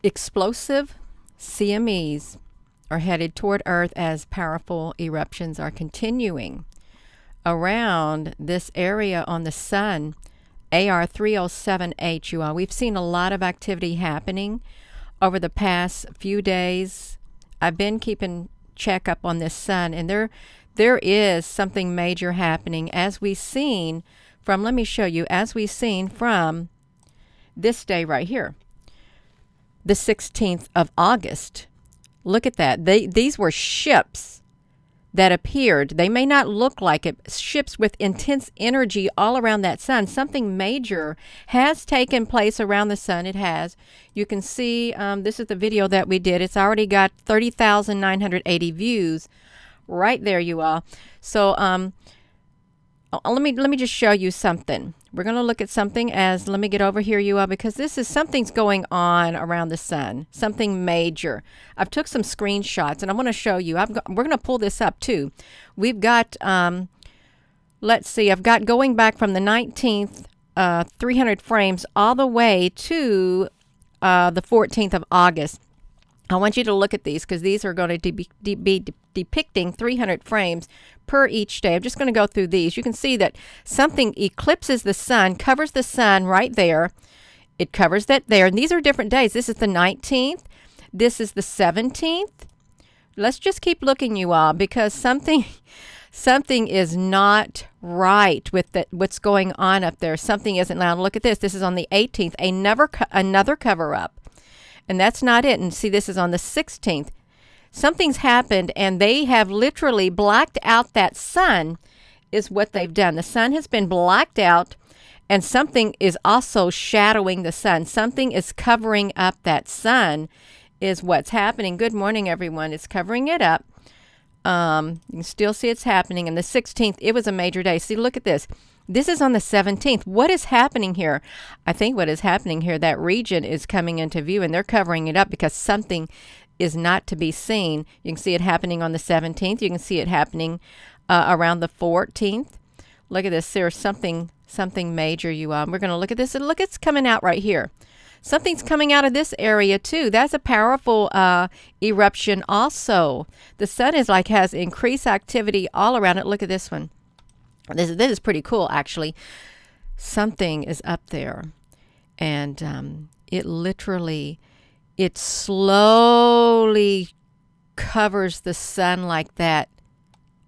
Explosive CMEs are headed toward Earth as powerful eruptions are continuing around this area on the sun. AR 307H, you all. We've seen a lot of activity happening over the past few days. I've been keeping check up on this sun, and there is something major happening, as we've seen from, let me show you, as we've seen from this day right here, the 16th of August. Look at that. These were ships that appeared. They may not look like it. Ships with intense energy all around that sun. Something major has taken place around the sun. It has. You can see, this is the video that we did. It's already got 30,980 views right there, you all. So let me just show you something. We're going to look at something as, let me get over here, you all, because this is something's going on around the sun, something major. I've took some screenshots, and I want to show you. We're going to pull this up too. We've got, let's see, I've got going back from the 19th, 300 frames all the way to the 14th of August. I want you to look at these because these are going to be depicting 300 frames per each day. I'm just going to go through these. You can see that something eclipses the sun, covers the sun right there. It covers that there. And these are different days. This is the 19th. This is the 17th. Let's just keep looking, you all, because something is not right with what's going on up there. Something isn't. Now look at this. This is on the 18th. Another cover-up. And that's not it. And see, this is on the 16th. Something's happened, and they have literally blacked out that sun, is what they've done. The sun has been blacked out, and something is also shadowing the sun. Something is covering up that sun, is what's happening. Good morning, everyone. It's covering it up. You can still see it's happening. And the 16th, it was a major day. See, look at this. This is on the 17th. What is happening here? I think what is happening here, that region is coming into view, and they're covering it up because something is not to be seen. You can see it happening on the 17th. You can see it happening around the 14th. Look at this. There's something major, you all. We're going to look at this, and look, it's coming out right here. Something's coming out of this area too. That's a powerful eruption also. The sun has increased activity all around it. Look at this one. This is pretty cool, actually. Something is up there, and it slowly covers the sun like that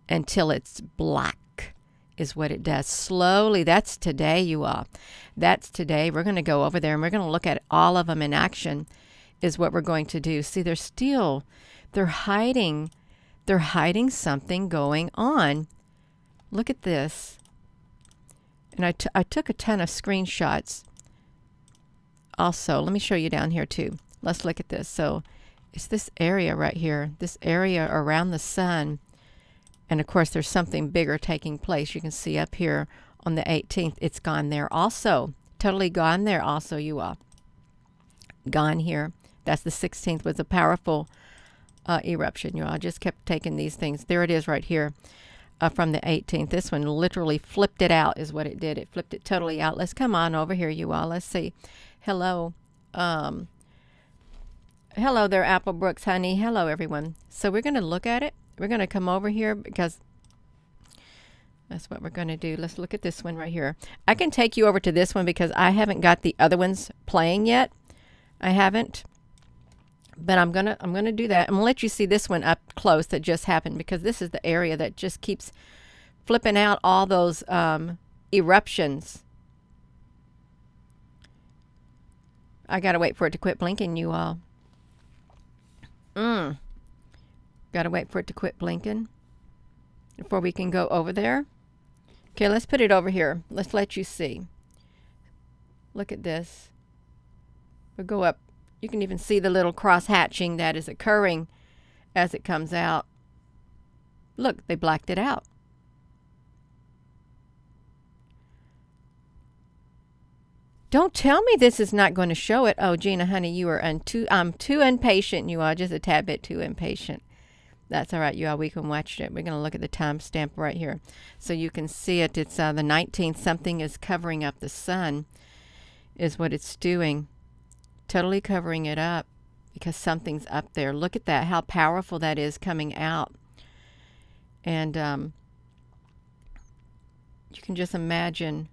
until it's black, is what it does. Slowly. That's today, you all. That's today. We're going to go over there, and we're going to look at all of them in action, is what we're going to do. See, they're hiding something going on. Look at this. And I took a ton of screenshots also. Let me show you down here too. Let's look at this. So it's this area right here, this area around the sun. And of course, there's something bigger taking place. You can see up here on the 18th, it's gone there also. Totally gone there also, you all. Gone here. That's the 16th, was a powerful eruption, you all. I just kept taking these things. There it is right here. From the 18th. This one literally flipped it out, is what it did. It flipped it totally out. Let's come on over here, you all. Let's see. Hello. Hello there, Apple Brooks, honey. Hello, everyone. So we're going to look at it. We're going to come over here because that's what we're going to do. Let's look at this one right here. I can take you over to this one because I haven't got the other ones playing yet. I haven't. But I'm gonna do that. I'm gonna let you see this one up close that just happened, because this is the area that just keeps flipping out all those eruptions. I gotta wait for it to quit blinking, you all. Gotta wait for it to quit blinking before we can go over there. Okay, let's put it over here. Let's let you see. Look at this. We'll go up. You can even see the little cross hatching that is occurring as it comes out. Look, they blacked it out. Don't tell me this is not going to show it. Oh, Gina, honey, you are I'm too impatient. You are just a tad bit too impatient. That's all right, you all. We can watch it. We're going to look at the timestamp right here. So you can see it. It's the 19th. Something is covering up the sun, is what it's doing. Totally covering it up. because something's up there. Look at that, how powerful that is coming out. And you can just imagine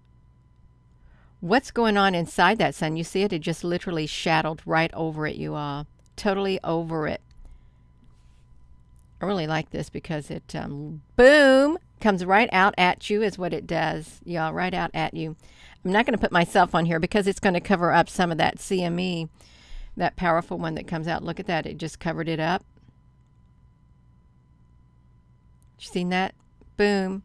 what's going on inside that sun. You see it? It just literally shadowed right over it, you all. Totally over it. I really like this because it, boom, comes right out at you is what it does. Y'all, right out at you. I'm not going to put myself on here because it's going to cover up some of that CME, that powerful one that comes out. Look at that. It just covered it up. You seen that? Boom.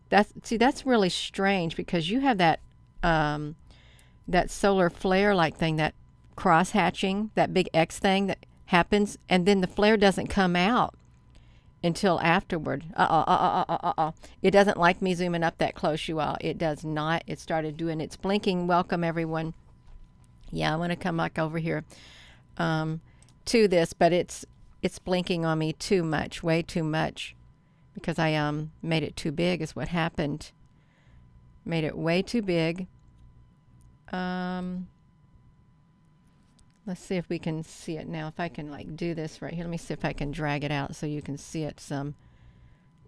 That's really strange because you have that that solar flare-like thing, that cross-hatching, that big X thing that happens, and then the flare doesn't come out until afterward. It doesn't like me zooming up that close, you all. It does not. It started doing its blinking. Welcome, everyone. Yeah, I want to come back over here to this, but it's blinking on me too much, way too much, because I made it too big is what happened. Made it way too big. Let's see if we can see it now. If I can like do this right here. Let me see if I can drag it out so you can see it some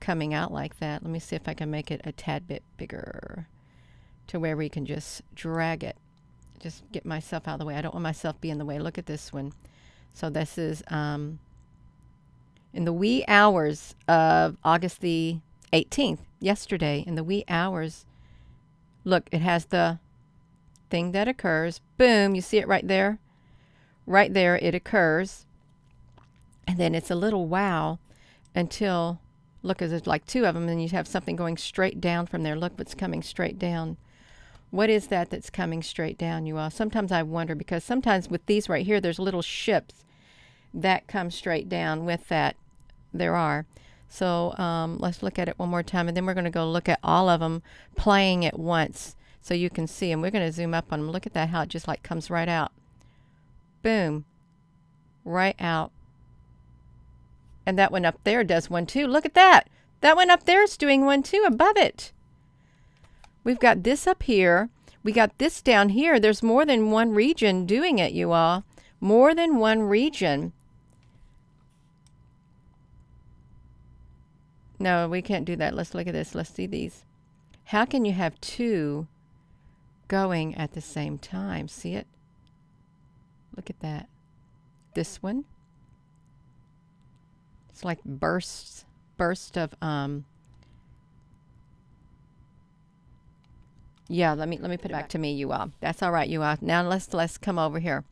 coming out like that. Let me see if I can make it a tad bit bigger to where we can just drag it. Just get myself out of the way. I don't want myself be in the way. Look at this one. So this is in the wee hours of August the 18th, yesterday, in the wee hours. Look, it has the thing that occurs. Boom, you see it right there? Right there it occurs. And then it's a little wow until, look, there's like two of them, and you have something going straight down from there. Look what's coming straight down. What is that that's coming straight down, you all? Sometimes I wonder, because sometimes with these right here, there's little ships that come straight down with that. There are. So let's look at it one more time, and then we're going to go look at all of them playing at once so you can see them. We're going to zoom up on them. Look at that, how it just like comes right out. Boom. Right out. And that one up there does one too. Look at that. That one up there is doing one too above it. We've got this up here. We got this down here. There's more than one region doing it, you all. More than one region. No, we can't do that. Let's look at this. Let's see these. How can you have two going at the same time? See it? Look at that. This one. It's like burst of yeah, let me put it back to me, you all. That's all right, you all. Now let's come over here.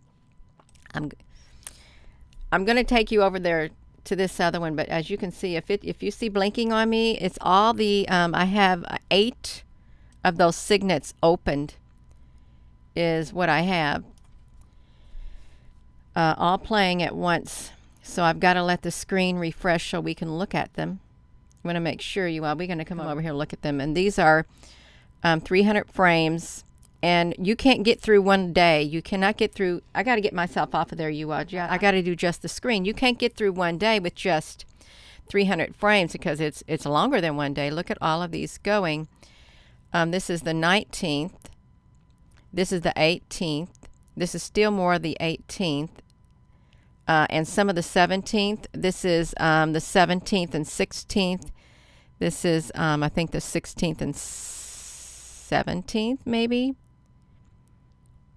I'm going to take you over there to this other one, but as you can see, if you see blinking on me, it's all the I have 8 of those signets opened is what I have, all playing at once. So I've got to let the screen refresh so we can look at them. I want to make sure you all, we're going to come over here and look at them, and these are 300 frames, and you can't get through one day. You cannot get through. I got to get myself off of there, you all. I got to do just the screen. You can't get through one day with just 300 frames because it's longer than one day. Look at all of these going. This is the 19th. This is the 18th. This is still more of the 18th. And some of the 17th. This is the 17th and 16th. This is, I think, the 16th and 17th, maybe.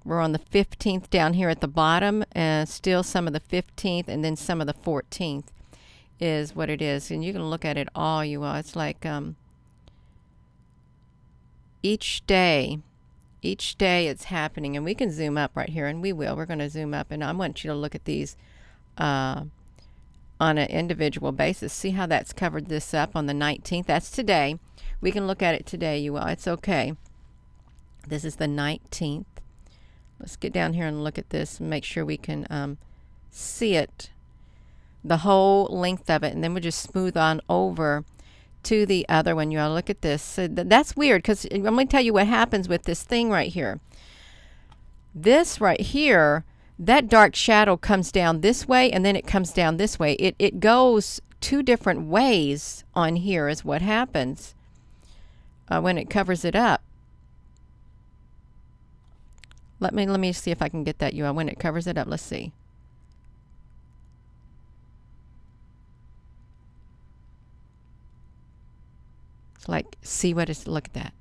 We're on the 15th down here at the bottom, and still some of the 15th, and then some of the 14th is what it is. And you can look at it all, you all. It's like each day it's happening. And we can zoom up right here, and we will. We're going to zoom up, and I want you to look at these on an individual basis. See how that's covered this up on the 19th? That's today. We can look at it today, you all. It's okay. This is the 19th. Let's get down here and look at this and make sure we can see it, the whole length of it, and then we'll just smooth on over to the other one. You all look at this. So that's weird, because I'm going to tell you what happens with this thing right here. This right here, that dark shadow comes down this way, and then it comes down this way. It goes 2 different ways on here is what happens when it covers it up. Let me see if I can get that, you all. When it covers it up, let's see. It's like, see what it's, look at that.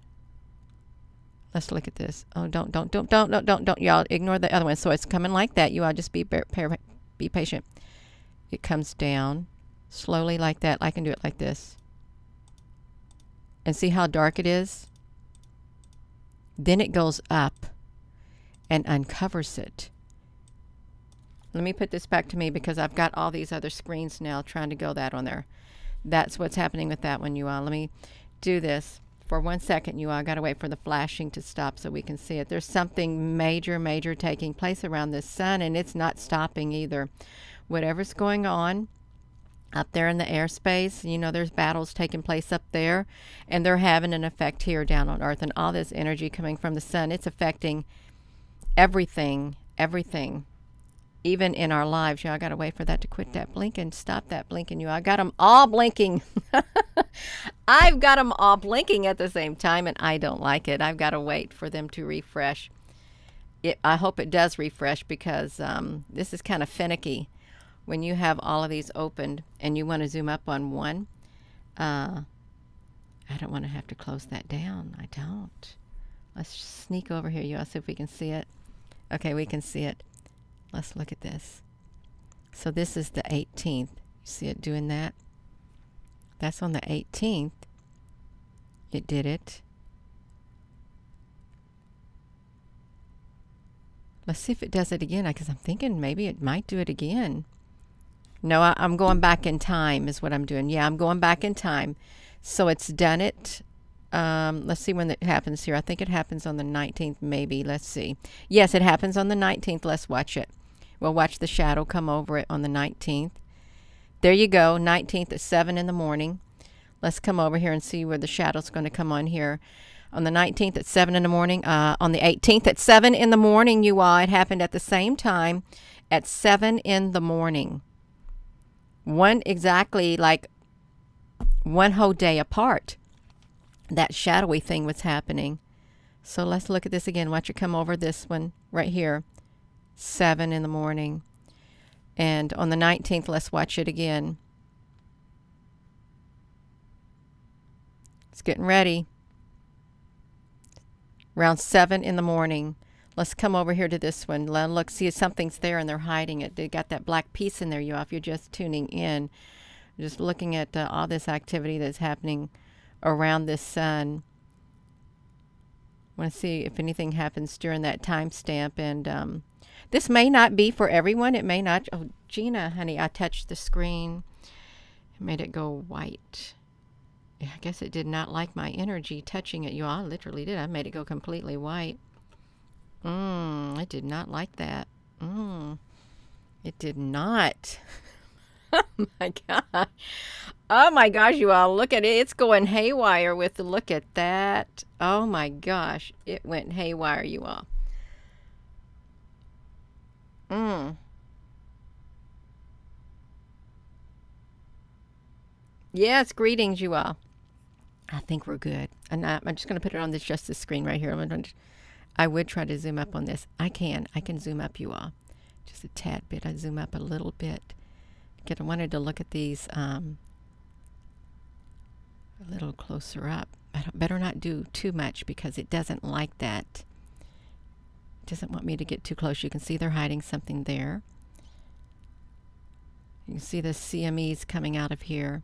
Let's look at this. Oh, don't, y'all ignore the other one. So it's coming like that. You all just be patient. It comes down slowly like that. I can do it like this. And see how dark it is? Then it goes up and uncovers it. Let me put this back to me because I've got all these other screens now trying to go that on there. That's what's happening with that one, you all. Let me do this for 1 second, you all. I got to wait for the flashing to stop so we can see it. There's something major taking place around this sun, and it's not stopping either. Whatever's going on up there in the airspace, you know, there's battles taking place up there, and they're having an effect here down on Earth. And all this energy coming from the sun, it's affecting everything, even in our lives. You all got to wait for that to quit that blinking. Stop that blinking, you all. I got them all blinking. I've got them all blinking at the same time, and I don't like it. I've got to wait for them to refresh. I hope it does refresh because this is kind of finicky. When you have all of these opened and you want to zoom up on one, I don't want to have to close that down. I don't. Let's sneak over here, you all, see if we can see it. Okay, we can see it. Let's look at this. So this is the 18th. You see it doing that? That's on the 18th. It did it. Let's see if it does it again, because I'm thinking maybe it might do it again. No, I'm going back in time is what I'm doing. Yeah, I'm going back in time. So it's done it. Let's see when it happens here. I think it happens on the 19th, maybe. Let's see. Yes, it happens on the 19th. Let's watch it. We'll watch the shadow come over it on the 19th. There you go, 19th at 7 in the morning. Let's come over here and see where the shadow's going to come on here. On the 19th at 7 in the morning. On the 18th at 7 in the morning, you all. It happened at the same time at 7 in the morning. Exactly like one whole day apart. That shadowy thing was happening. So let's look at this again. Watch it come over this one right here. 7 in the morning. And on the 19th, let's watch it again. It's getting ready. Around 7 in the morning. Let's come over here to this one. Look, see if something's there and they're hiding it. They got that black piece in there, you all, if you're just tuning in. Just looking at all this activity that's happening around this sun. I want to see if anything happens during that timestamp. And this may not be for everyone. It may not. Oh, Gina, honey, I touched the screen. It made it go white. Yeah, I guess it did not like my energy touching it. You all, I literally did. I made it go completely white. It did not like that. It did not. Oh my gosh. Oh my gosh, you all, look at it. It's going haywire with the look at that. Oh my gosh. It went haywire, you all. Yes, greetings, you all. I think we're good. And I'm just going to put it on just this screen right here. I would try to zoom up on this. I can zoom up, you all. Just a tad bit. I zoom up a little bit. I wanted to look at these a little closer up. I better not do too much because it doesn't like that. It doesn't want me to get too close. You can see they're hiding something there. You can see the CMEs coming out of here.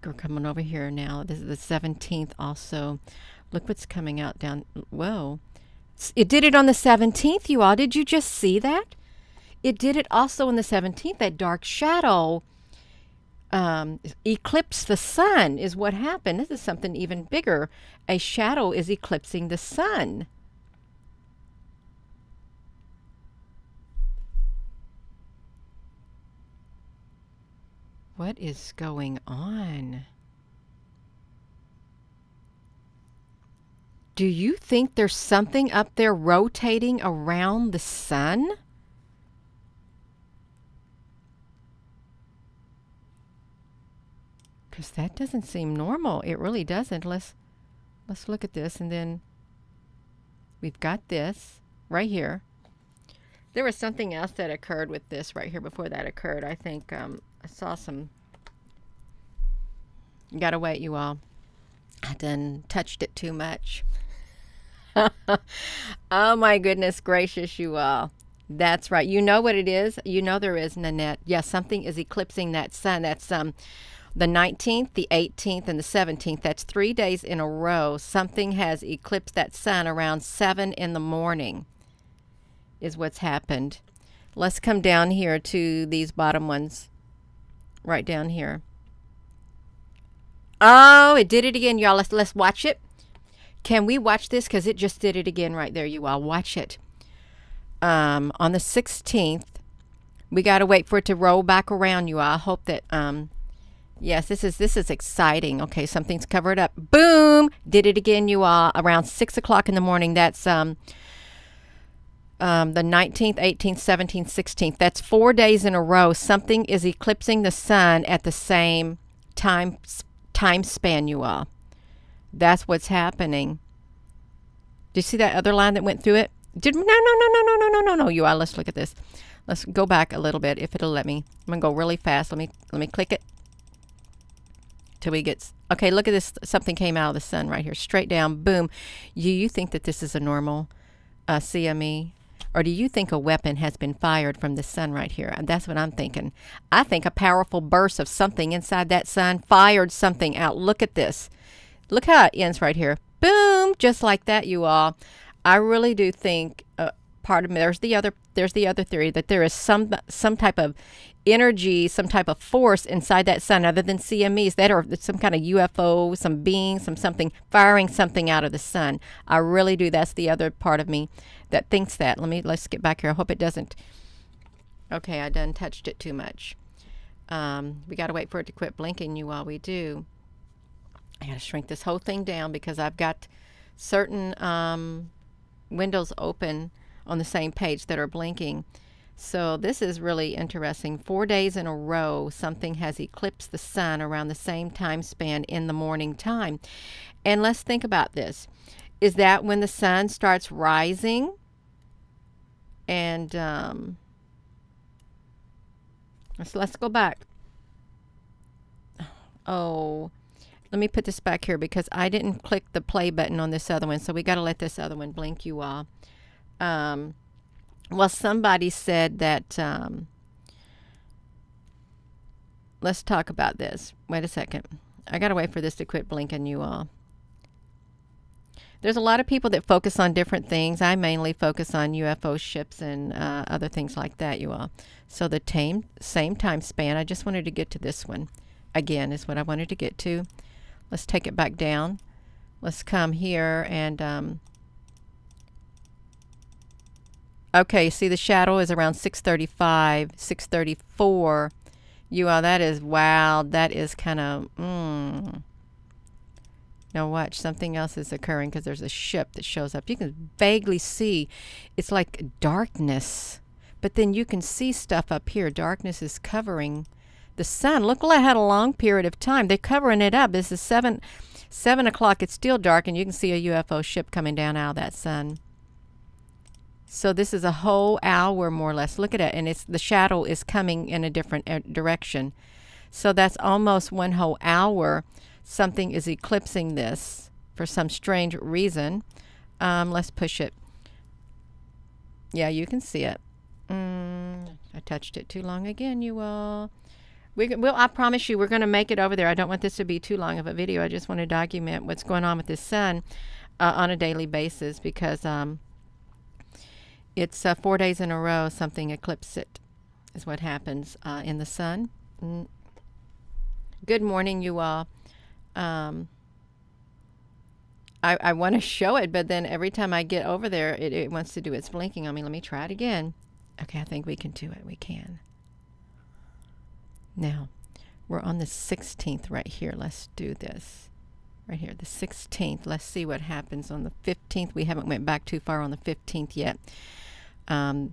We're coming over here now. This is the 17th also. Look what's coming out down. Whoa. It did it on the 17th, you all. Did you just see that? It did it also on the 17th. That dark shadow eclipsed the sun is what happened. This is something even bigger. A shadow is eclipsing the sun. What is going on? Do you think there's something up there rotating around the sun? Because that doesn't seem normal. It really doesn't. Let's look at this, and then we've got this right here. There was something else that occurred with this right here before that occurred. I think I saw some. You gotta wait, you all. I done touched it too much. Oh my goodness gracious, you all. That's right. You know what it is? You know there is, Nanette. Yes, something is eclipsing that sun. That's the 19th, the 18th, and the 17th. That's 3 days in a row. Something has eclipsed that sun around 7 in the morning is what's happened. Let's come down here to these bottom ones. Right down here. Oh, it did it again, y'all. Let's watch it. Can we watch this? Because it just did it again right there, you all. Watch it. On the 16th, we got to wait for it to roll back around, you all. I hope that, yes, this is exciting. Okay, something's covered up. Boom! Did it again, you all. Around 6 o'clock in the morning. That's the 19th, 18th, 17th, 16th. That's 4 days in a row. Something is eclipsing the sun at the same time span, you all. That's what's happening. Do you see that other line that went through it? No, you all. Let's look at this. Let's go back a little bit if it'll let me. I'm gonna go really fast. Let me click it till we get. Okay, look at this. Something came out of the sun right here, straight down. Boom. You think that this is a normal CME? Or do you think a weapon has been fired from the sun right here? And that's what I'm thinking. I think a powerful burst of something inside that sun fired something out. Look at this. Look how it ends right here. Boom! Just like that, you all. I really do think part of me. There's the other theory that there is some type of energy, some type of force inside that sun, other than CMEs, that are some kind of UFO, some being, something firing something out of the sun. I really do. That's the other part of me that thinks that. Let's get back here. I hope it doesn't. Okay, I done touched it too much. We got to wait for it to quit blinking, you all. We do. I got to shrink this whole thing down because I've got certain windows open on the same page that are blinking. So this is really interesting. 4 days in a row, something has eclipsed the sun around the same time span in the morning time. And let's think about this. Is that when the sun starts rising? And let's go back. Oh, let me put this back here because I didn't click the play button on this other one. So we got to let this other one blink, you all. Well, somebody said that, let's talk about this. Wait a second. I got to wait for this to quit blinking, you all. There's a lot of people that focus on different things. I mainly focus on UFO ships and other things like that, you all. So the same time span, I just wanted to get to this one. Again, is what I wanted to get to. Let's take it back down. Let's come here and... okay, see the shadow is around 6:35, 6:34. You all, that is, wow, that is kind of, Now watch, something else is occurring because there's a ship that shows up. You can vaguely see, it's like darkness, but then you can see stuff up here. Darkness is covering the sun. Look, I had a long period of time. They're covering it up. This is 7 o'clock. It's still dark, and you can see a UFO ship coming down out of that sun. So this is a whole hour more or less. Look at it, and the shadow is coming in a different direction. So that's almost 1 whole hour. Something is eclipsing this for some strange reason. Let's push it. Yeah, you can see it. I touched it too long again, you all. I promise you, we're going to make it over there. I don't want this to be too long of a video. I just want to document what's going on with this sun on a daily basis because it's 4 days in a row something eclipses it is what happens in the sun. Good morning, you all. I want to show it, but then every time I get over there, it wants to do its blinking on me. Let me try it again. Okay, I think we can do it. We can. Now, we're on the 16th right here. Let's do this. Right here, the 16th. Let's see what happens on the 15th. We haven't went back too far on the 15th yet. For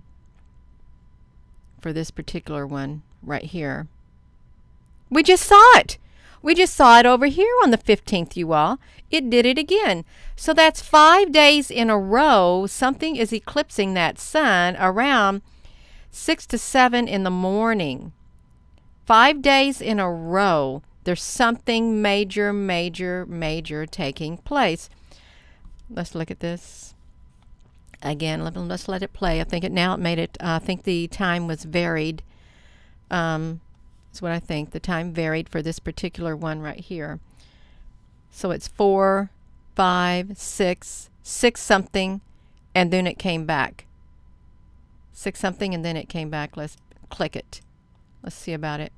this particular one right here. We just saw it. We just saw it over here on the 15th, you all. It did it again. So that's 5 days in a row. Something is eclipsing that sun around 6 to 7 in the morning. 5 days in a row. There's something major, major, major taking place. Let's look at this again. Let's let it play. I think it made it. I think the time was varied. That's what I think. The time varied for this particular one right here. So it's 4, 5, 6 something, and then it came back. 6 something, and then it came back. Let's click it. Let's see about it.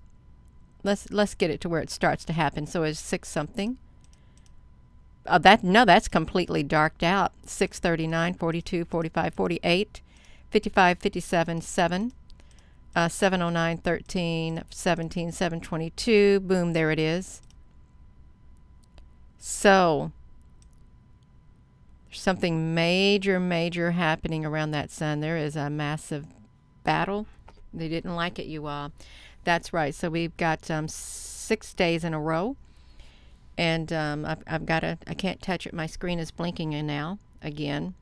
Let's get it to where it starts to happen. So it's 6 something. That's completely darked out. 6:39, 42, 45, 48, 55, 57, 7, 7:09, 13, 17, 7:22. Boom, there it is. So there's something major, major happening around that sun. There is a massive battle. They didn't like it, you all. That's right. So we've got 6 days in a row. And I've got to, I can't touch it. My screen is blinking now again.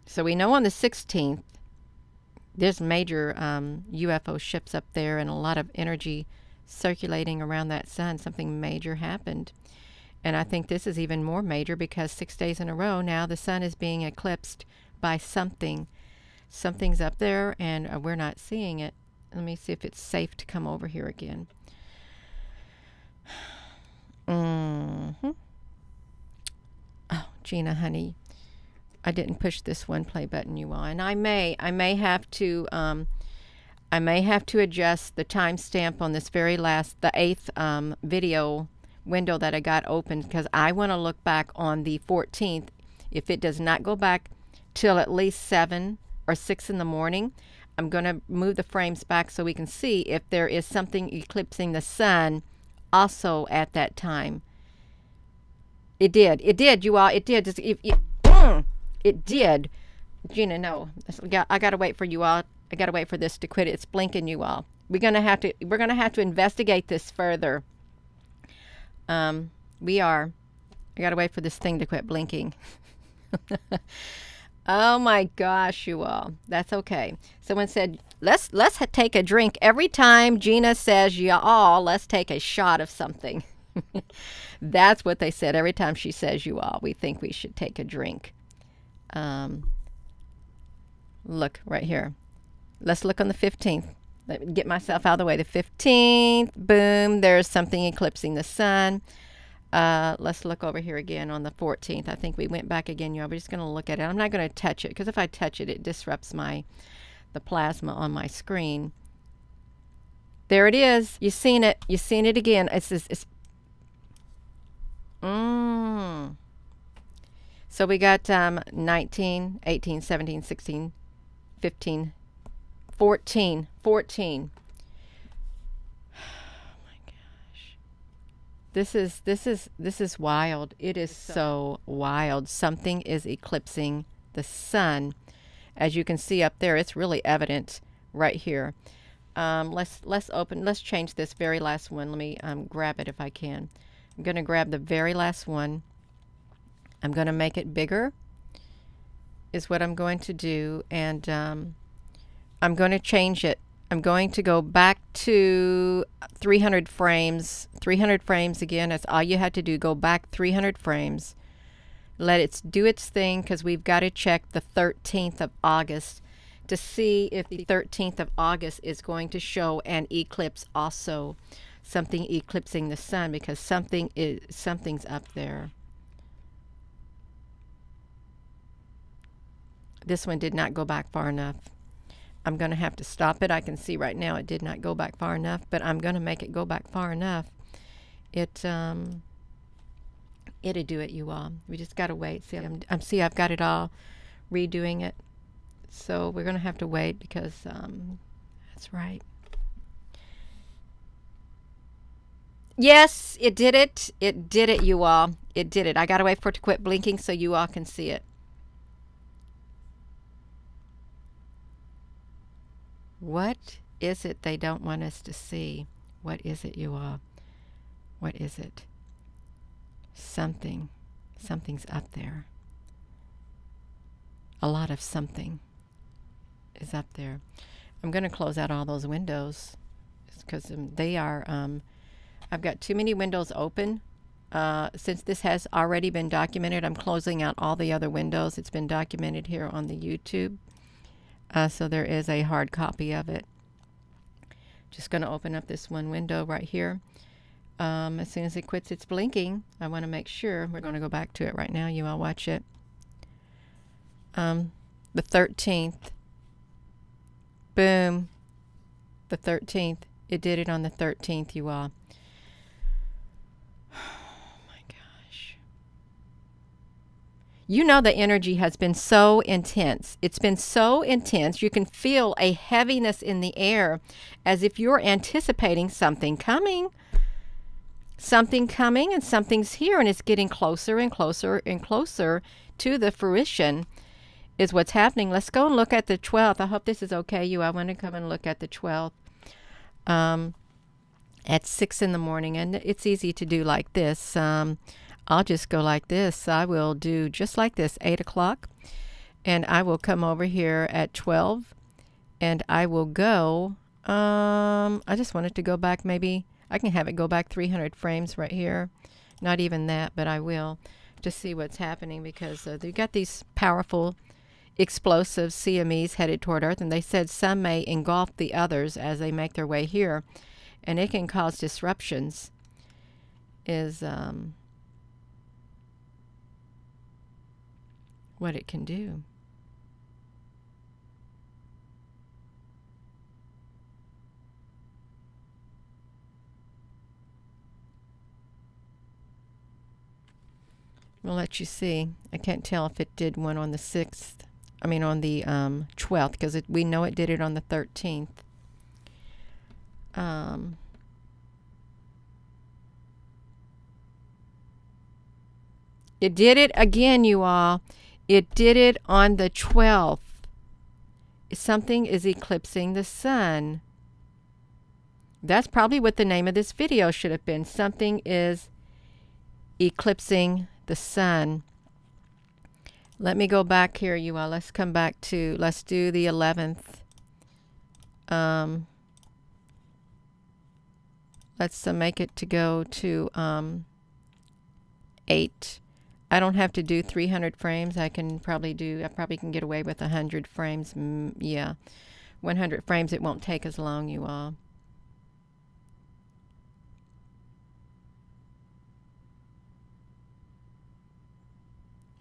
So we know on the 16th, there's major UFO ships up there and a lot of energy circulating around that sun. Something major happened. And I think this is even more major because 6 days in a row now the sun is being eclipsed by something. Something's up there and we're not seeing it. Let me see if it's safe to come over here again. Oh, Gina, honey, I didn't push this one play button, you all, and I may have to adjust the timestamp on this very last, the 8th video window that I got open, because I want to look back on the 14th. If it does not go back till at least 7 or 6 in the morning, I'm going to move the frames back so we can see if there is something eclipsing the sun also at that time. It did, you all. It did. It did. Gina, no. I got to wait for you all. I got to wait for this to quit. It's blinking, you all. We're going to have to investigate this further. We are. I got to wait for this thing to quit blinking. Oh my gosh, you all. That's okay. Someone said, let's take a drink. Every time Gina says y'all, let's take a shot of something. That's what they said. Every time she says you all, we think we should take a drink. Look right here. Let's look on the 15th. Let me get myself out of the way. The 15th, boom, there's something eclipsing the sun. Let's look over here again on the 14th. I think we went back again, y'all. We're just going to look at it. I'm not going to touch it because if I touch it, it disrupts the plasma on my screen. There it is. You've seen it. You've seen it again. So we got 19, 18, 17, 16, 15, 14. This is wild. It is so wild. Something is eclipsing the sun. As you can see up there, it's really evident right here. Let's change this very last one. Let me grab it if I can. I'm going to grab the very last one. I'm going to make it bigger is what I'm going to do, and I'm going to change it. I'm going to go back to 300 frames. 300 frames again. That's all you had to do. Go back 300 frames. Let it do its thing because we've got to check the 13th of August to see if the 13th of August is going to show an eclipse also. Something eclipsing the sun because something's up there. This one did not go back far enough. I'm going to have to stop it. I can see right now it did not go back far enough, but I'm going to make it go back far enough. It'll do it, you all. We just got to wait. See, I've got it all redoing it. So we're going to have to wait because that's right. Yes, it did it. It did it, you all. It did it. I got to wait for it to quit blinking so you all can see it. What is it they don't want us to see? What is it, you all? What is it? Something's up there. A lot of something is up there. I'm going to close out all those windows because they are, I've got too many windows open. Since this has already been documented, I'm closing out all the other windows. It's been documented here on the YouTube. So there is a hard copy of it. Just going to open up this one window right here. As soon as it quits its blinking, I want to make sure. We're going to go back to it right now. You all watch it. The 13th. Boom. The 13th. It did it on the 13th, you all. You know the energy has been so intense. It's been so intense. You can feel a heaviness in the air as if you're anticipating something coming. Something coming and something's here, and it's getting closer and closer and closer to the fruition is what's happening. Let's go and look at the 12th. I hope this is okay, you. I want to come and look at the 12th at 6 in the morning, and it's easy to do like this. I'll just go like this. I will do just like this, 8 o'clock. And I will come over here at 12. And I will go, I just wanted to go back maybe, I can have it go back 300 frames right here. Not even that, but I will to see what's happening because you got these powerful explosive CMEs headed toward Earth. And they said some may engulf the others as they make their way here. And it can cause disruptions. What it can do. We'll let you see. I can't tell if it did one on the 6th. I mean on the 12th because we know it did it on the 13th. It did it again, you all. It did it on the 12th. Something is eclipsing the sun. That's probably what the name of this video should have been. Something is eclipsing the sun. Let me go back here, you all. Let's come back to, let's do the 11th. Let's make it to go to 8. I don't have to do 300 frames. I probably can get away with 100 frames. Yeah. 100 frames, it won't take as long, you all.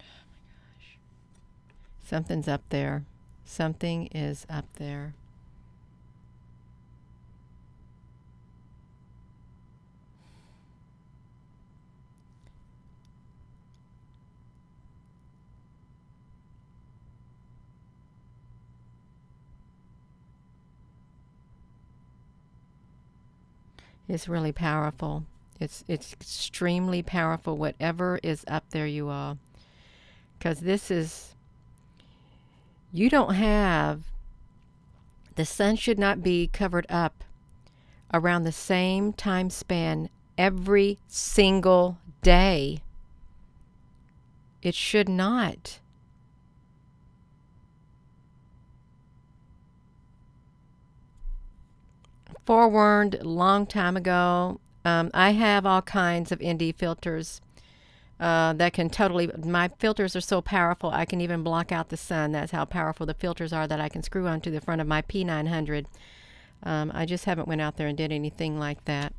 Oh my gosh. Something's up there. Something is up there. It's really powerful. It's extremely powerful, whatever is up there, you all. Because this is, you don't have, the sun should not be covered up around the same time span every single day. It should not. Forewarned a long time ago. I have all kinds of ND filters that can totally, my filters are so powerful I can even block out the sun. That's how powerful the filters are that I can screw onto the front of my P900. I just haven't went out there and did anything like that.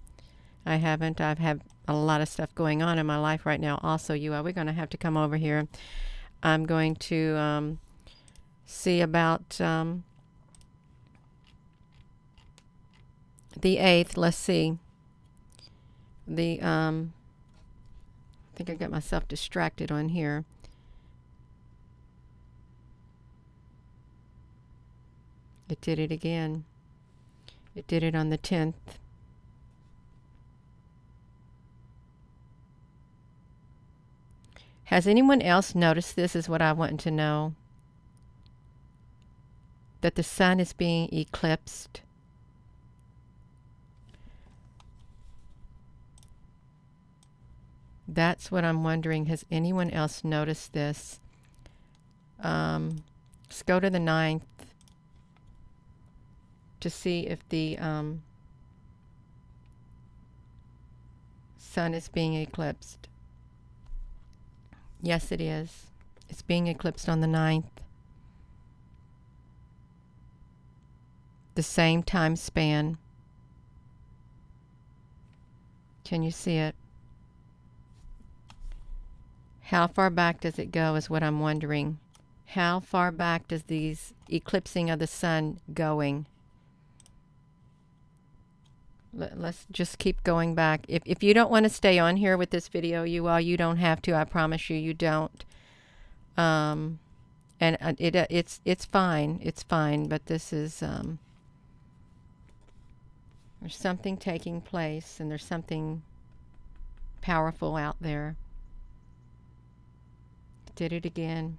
I haven't. I've had a lot of stuff going on in my life right now also. We're going to have to come over here. I'm going to see about the 8th, let's see. I think I got myself distracted on here. It did it again. It did it on the 10th. Has anyone else noticed this is what I want to know? That the sun is being eclipsed. That's what I'm wondering. Has anyone else noticed this? Let's go to the 9th to see if the Sun is being eclipsed. Yes, it is. It's being eclipsed on the 9th. The same time span. Can you see it? How far back does it go is what I'm wondering. How far back does these eclipsing of the sun going? Let's just keep going back. If you don't want to stay on here with this video, you don't have to. I promise you, you don't. And it's fine. It's fine. But this is there's something taking place, and there's something powerful out there. Did it again.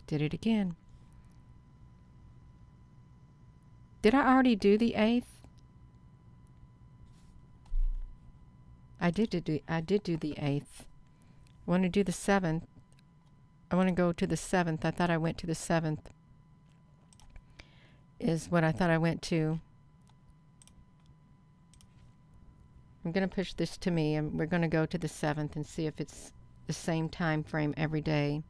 Did it again. Did I already do the 8th? I did do the 8th. I want to do the 7th. I want to go to the 7th. I thought I went to the 7th. Is what I thought I went to. I'm going to push this to me, and we're going to go to the 7th and see if it's the same time frame every day.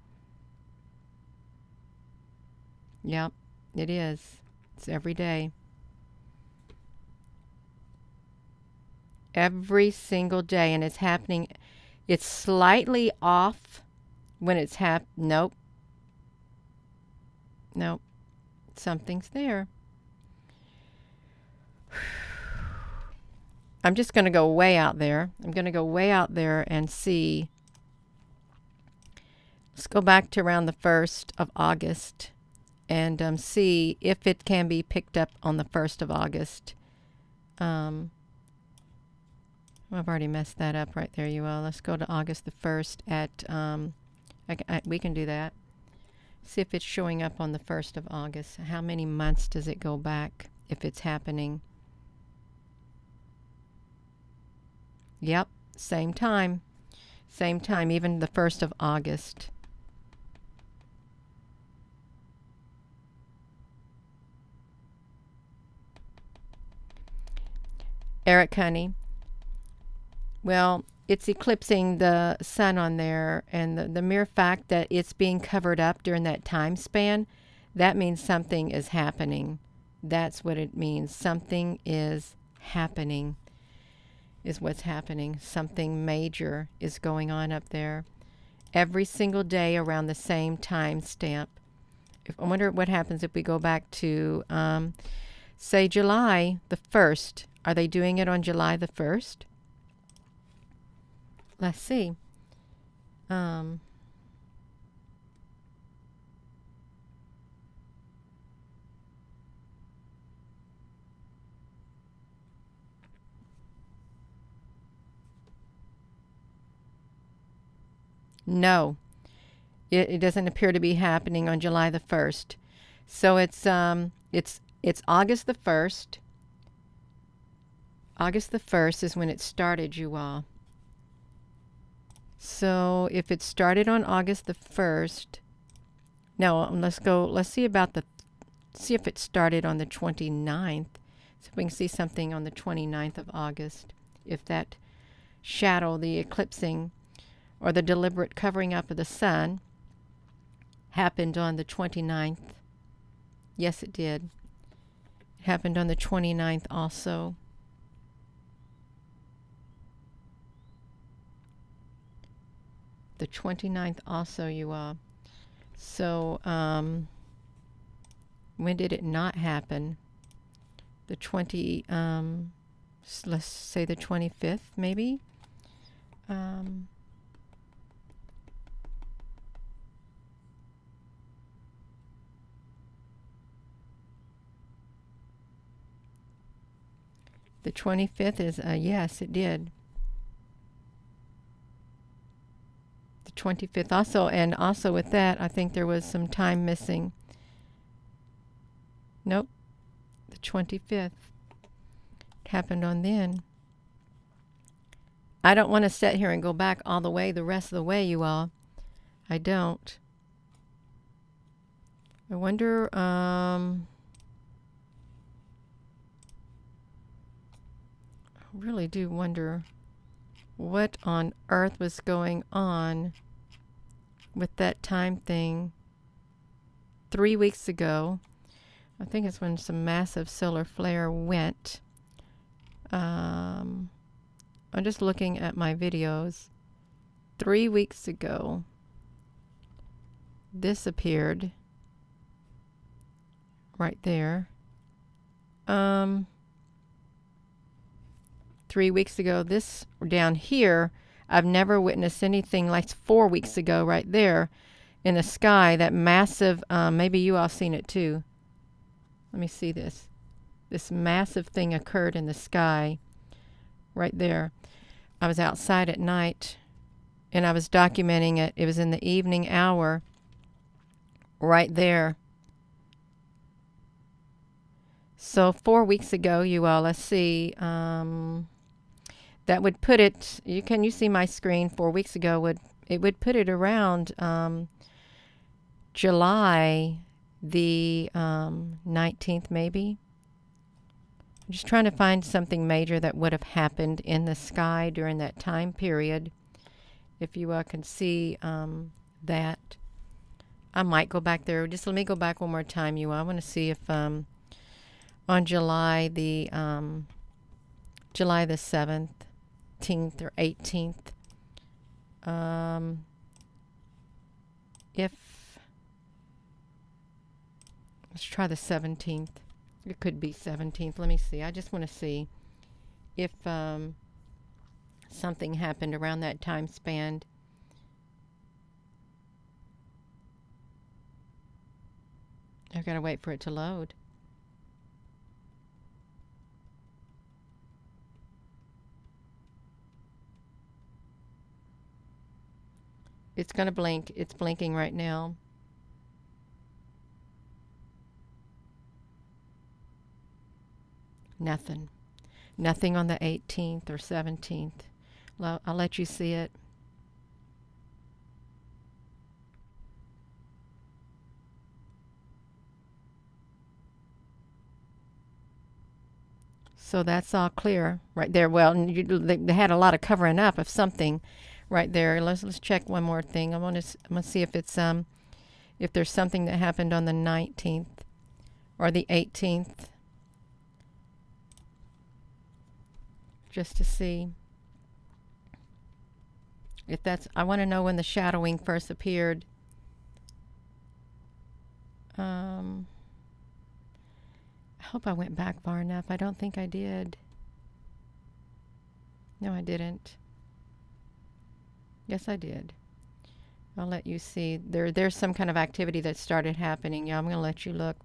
Yep, it is. It's every day. Every single day, and it's happening. It's slightly off when it's nope. Nope. Something's there. I'm just going to go way out there. I'm going to go way out there and see. Let's go back to around the 1st of August and see if it can be picked up on the 1st of August. I've already messed that up right there, you all. Let's go to August the 1st at, we can do that. See if it's showing up on the 1st of August. How many months does it go back if it's happening? Yep, same time. Same time, even the 1st of August. Eric Honey. Well, it's eclipsing the sun on there, and the mere fact that it's being covered up during that time span, that means something is happening. That's what it means. Something is happening, is what's happening. Something major is going on up there. Every single day around the same time stamp. I wonder what happens if we go back to, say, July the 1st. Are they doing it on July the 1st? Let's see. No, it doesn't appear to be happening on July the 1st. So it's August the 1st. August the 1st is when it started, you all. So if it started on August the 1st, no, let's see if it started on the 29th. So if we can see something on the 29th of August. If that shadow, the eclipsing, or the deliberate covering up of the sun happened on the 29th. Yes, it did. It happened on the 29th also. The 29th also, you all. So, when did it not happen? The let's say the 25th, maybe? The 25th is, yes, it did. The 25th also, and also with that, I think there was some time missing. Nope. The 25th. It happened on then. I don't want to sit here and go back all the way, the rest of the way, you all. I don't. I wonder, I really do wonder what on earth was going on with that time thing 3 weeks ago. I think it's when some massive solar flare went. I'm just looking at my videos. 3 weeks ago, this appeared right there. 3 weeks ago, this down here, I've never witnessed anything like 4 weeks ago right there in the sky. That massive, maybe you all seen it too. Let me see this. This massive thing occurred in the sky right there. I was outside at night and I was documenting it. It was in the evening hour right there. So 4 weeks ago, you all, let's see, that would put it, you see my screen 4 weeks ago, it would put it around July the 19th maybe. I'm just trying to find something major that would have happened in the sky during that time period. If you can see that. I might go back there. Just let me go back one more time, you all. I want to see if on July the 7th, 18th or 18th, if let's try the 17th. It could be 17th. Let me see. I just want to see if something happened around that time span. I've got to wait for it to load. It's going to blink. It's blinking right now. Nothing. Nothing on the 18th or 17th. I'll let you see it. So that's all clear right there. Well, they had a lot of covering up of something right there. Let's check one more thing. I'm gonna see if it's if there's something that happened on the 19th or the 18th. Just to see if that's, I want to know when the shadowing first appeared. I hope I went back far enough. I don't think I did. No, I didn't. Yes, I did. I'll let you see. There's some kind of activity that started happening. Yeah, I'm going to let you look.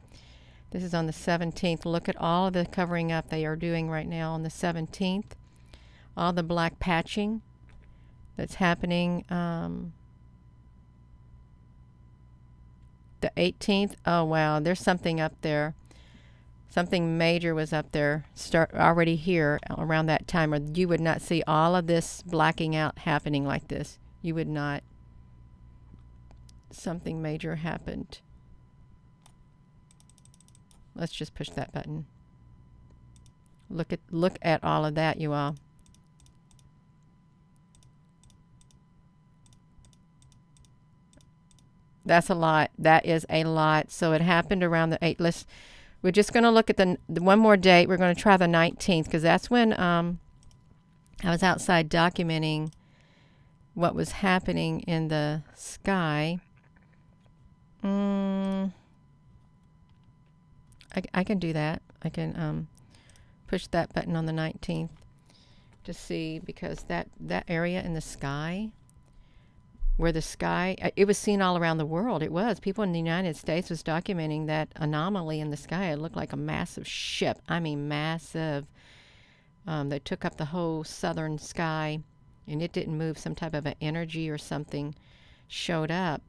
This is on the 17th. Look at all of the covering up they are doing right now on the 17th. All the black patching that's happening. The 18th. Oh, wow. There's something up there. Something major was up there already here around that time, or you would not see all of this blacking out happening like this. You would not. Something major happened. Let's just push that button. Look at all of that, you all. That's a lot. That is a lot. So it happened around the 8th. We're just going to look at the one more date. We're going to try the 19th because that's when I was outside documenting what was happening in the sky. I can do that. I can push that button on the 19th to see, because that area in the sky, where the sky, it was seen all around the world. It was. People in the United States was documenting that anomaly in the sky. It looked like a massive ship. I mean, massive. That took up the whole southern sky, and it didn't move. Some type of an energy or something showed up.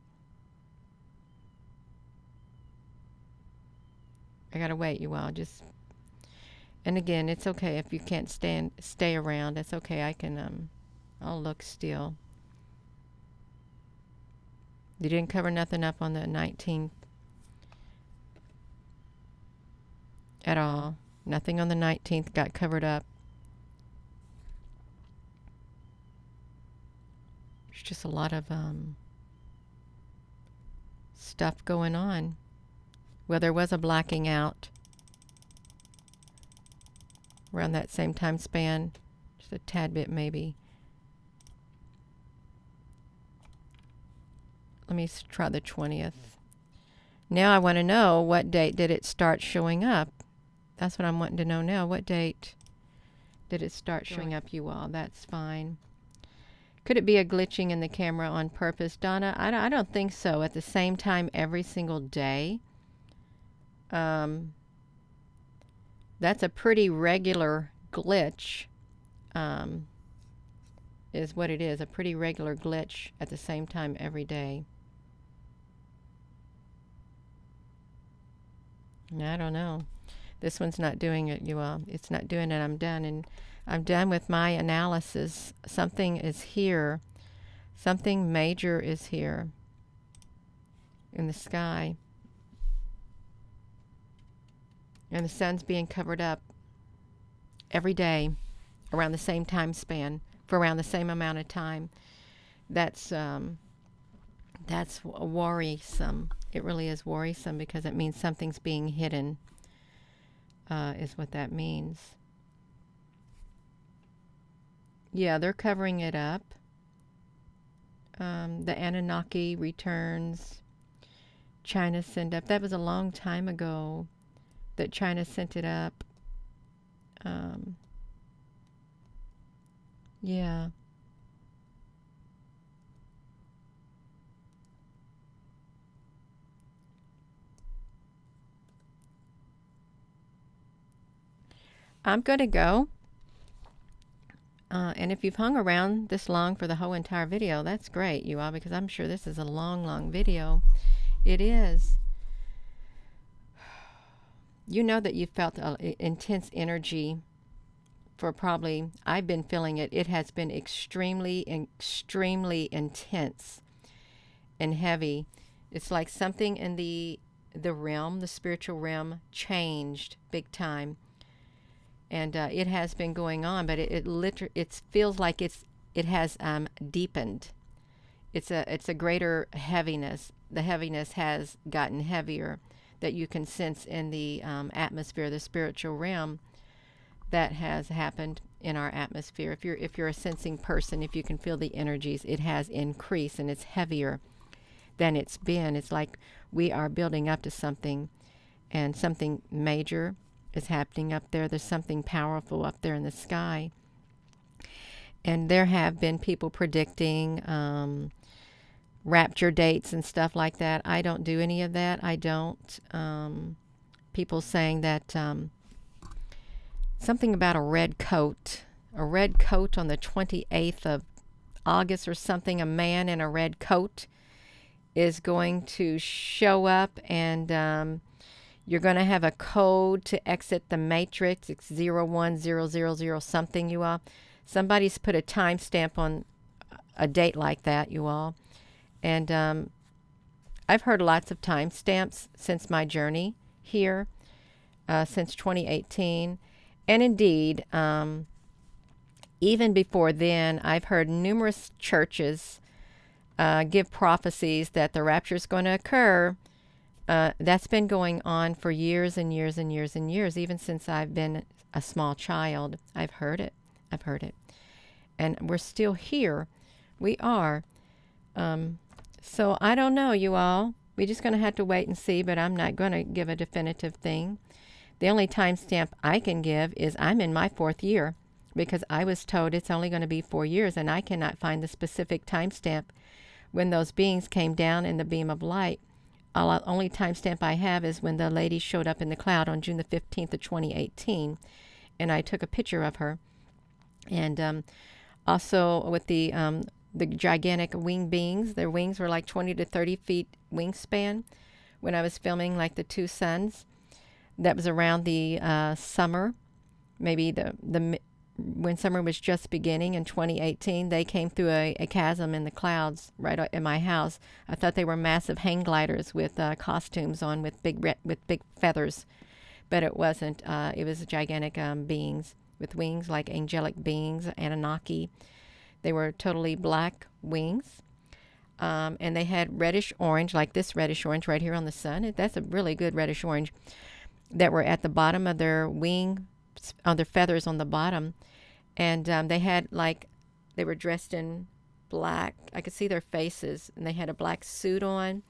I gotta wait, you all. And again, it's okay if you can't stay around. It's okay. I can, I'll look still. They didn't cover nothing up on the 19th at all. Nothing on the 19th got covered up. just a lot of stuff going on. Well, there was a blacking out around that same time span, just a tad bit maybe. Let me try the 20th. Now I want to know, what date did it start showing up? That's what I'm wanting to know now. What date did it start showing up, you all? That's fine. Could it be a glitching in the camera on purpose, Donna? I don't think so. At the same time every single day. That's a pretty regular glitch, is what it is. A pretty regular glitch at the same time every day. I don't know. This one's not doing it, you all. It's not doing it. I'm done. And I'm done with my analysis. Something is here. Something major is here in the sky. And the sun's being covered up every day around the same time span for around the same amount of time. That's worrisome. It really is worrisome, because it means something's being hidden, is what that means. Yeah, they're covering it up. The Anunnaki returns. China sent up. That was a long time ago that China sent it up. Yeah. I'm going to go. And if you've hung around this long for the whole entire video, that's great, you all, because I'm sure this is a long, long video. It is. You know that you felt intense energy for probably, I've been feeling it. It has been extremely, extremely intense and heavy. It's like something in the realm, the spiritual realm, changed big time. And it has been going on, but it feels like it has deepened. It's a greater heaviness. The heaviness has gotten heavier, that you can sense in the atmosphere, the spiritual realm. That has happened in our atmosphere. If you're a sensing person, if you can feel the energies, it has increased, and it's heavier than it's been. It's like we are building up to something, and something major is happening up there. There's something powerful up there in the sky. And there have been people predicting rapture dates and stuff like that. I don't do any of that. I don't. People saying that something about a red coat on the 28th of August or something. A man in a red coat is going to show up, and you're going to have a code to exit the matrix. It's 01000 something, you all. Somebody's put a timestamp on a date like that, you all. And I've heard lots of timestamps since my journey here, since 2018. And indeed, even before then, I've heard numerous churches give prophecies that the rapture is going to occur. That's been going on for years and years and years and years, even since I've been a small child. I've heard it. And we're still here. We are. So I don't know, you all. We're just going to have to wait and see, but I'm not going to give a definitive thing. The only timestamp I can give is I'm in my 4th year, because I was told it's only going to be 4 years, and I cannot find the specific timestamp when those beings came down in the beam of light. Only timestamp I have is when the lady showed up in the cloud on June the 15th of 2018, and I took a picture of her. And also with the gigantic winged beings, their wings were like 20 to 30 feet wingspan when I was filming like the 2 suns. That was around the summer, maybe when summer was just beginning in 2018. They came through a chasm in the clouds right at my house. I thought they were massive hang gliders with costumes on with big feathers, but it wasn't. It was gigantic beings with wings, like angelic beings, Anunnaki. They were totally black wings. And they had reddish orange, like this reddish orange right here on the sun. That's a really good reddish orange, that were at the bottom of their wing, on their feathers on the bottom. And they had like, they were dressed in black. I could see their faces, and they had a black suit on,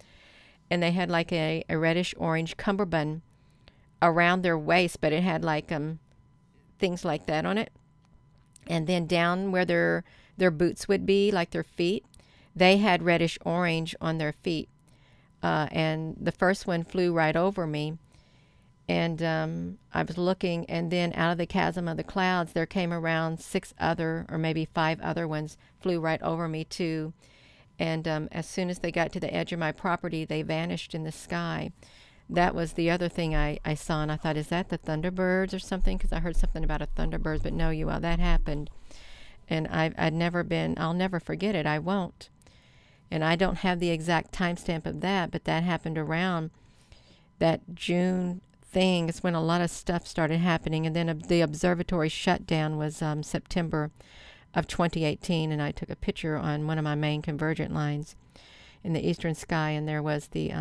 and they had like a reddish orange cummerbund around their waist, but it had like things like that on it. And then down where their boots would be, like their feet, they had reddish orange on their feet. And the first one flew right over me. And I was looking, and then out of the chasm of the clouds, there came around 6 other, or maybe 5 other ones, flew right over me too. And as soon as they got to the edge of my property, they vanished in the sky. That was the other thing I saw, and I thought, is that the Thunderbirds or something? Because I heard something about a Thunderbird, but no, that happened. And I'd never been, I'll never forget it. I won't. And I don't have the exact timestamp of that, but that happened around that June thing. It's when a lot of stuff started happening. And then the observatory shutdown was September of 2018. And I took a picture on one of my main convergent lines in the eastern sky. And there was the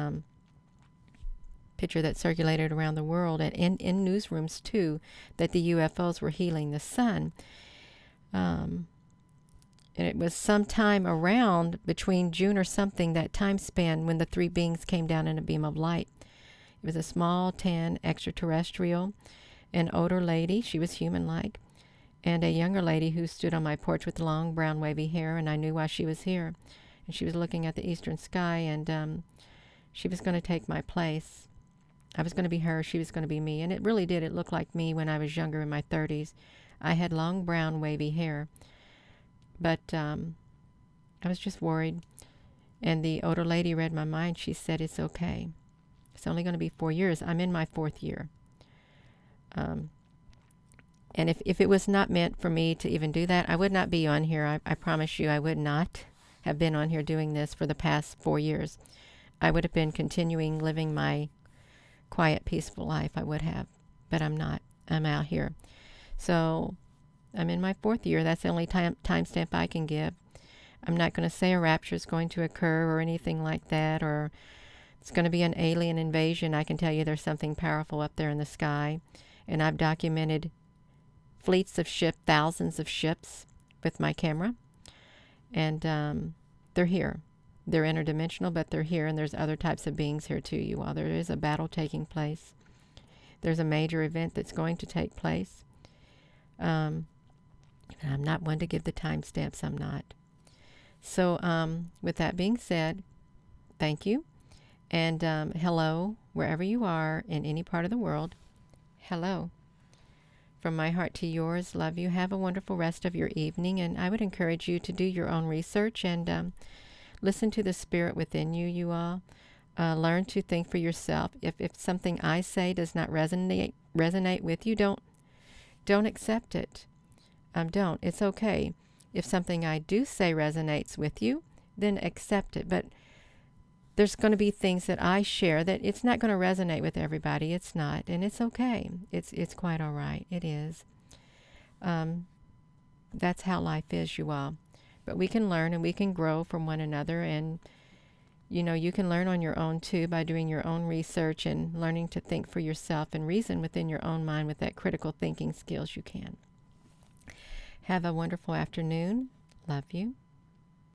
picture that circulated around the world and in newsrooms too, that the UFOs were healing the sun. And it was sometime around between June or something, that time span, when the 3 beings came down in a beam of light. It was a small, tan extraterrestrial, an older lady, she was human-like, and a younger lady who stood on my porch with long, brown, wavy hair, and I knew why she was here. And she was looking at the eastern sky, and she was going to take my place. I was going to be her, she was going to be me. And it really did. It looked like me when I was younger, in my 30s. I had long, brown, wavy hair. But I was just worried. And the older lady read my mind. She said, it's okay. It's only going to be 4 years. I'm in my 4th year. And if it was not meant for me to even do that, I would not be on here. I promise you, I would not have been on here doing this for the past 4 years. I would have been continuing living my quiet, peaceful life. I would have. But I'm not. I'm out here. So I'm in my 4th year. That's the only timestamp I can give. I'm not going to say a rapture is going to occur or anything like that, or it's going to be an alien invasion. I can tell you there's something powerful up there in the sky. And I've documented fleets of ships, thousands of ships with my camera. And they're here. They're interdimensional, but they're here. And there's other types of beings here too, you all. There is a battle taking place. There's a major event that's going to take place. I'm not one to give the timestamps. I'm not. So with that being said, thank you. And hello, wherever you are in any part of the world. Hello. From my heart to yours, love you. Have a wonderful rest of your evening. And I would encourage you to do your own research and listen to the spirit within you, you all. Learn to think for yourself. If something I say does not resonate with you, don't accept it. Don't. It's okay. If something I do say resonates with you, then accept it. But there's going to be things that I share that it's not going to resonate with everybody. It's not. And it's okay. It's quite all right. It is. That's how life is, you all. But we can learn and we can grow from one another. And, you can learn on your own too by doing your own research and learning to think for yourself and reason within your own mind with that critical thinking skills you can. Have a wonderful afternoon. Love you.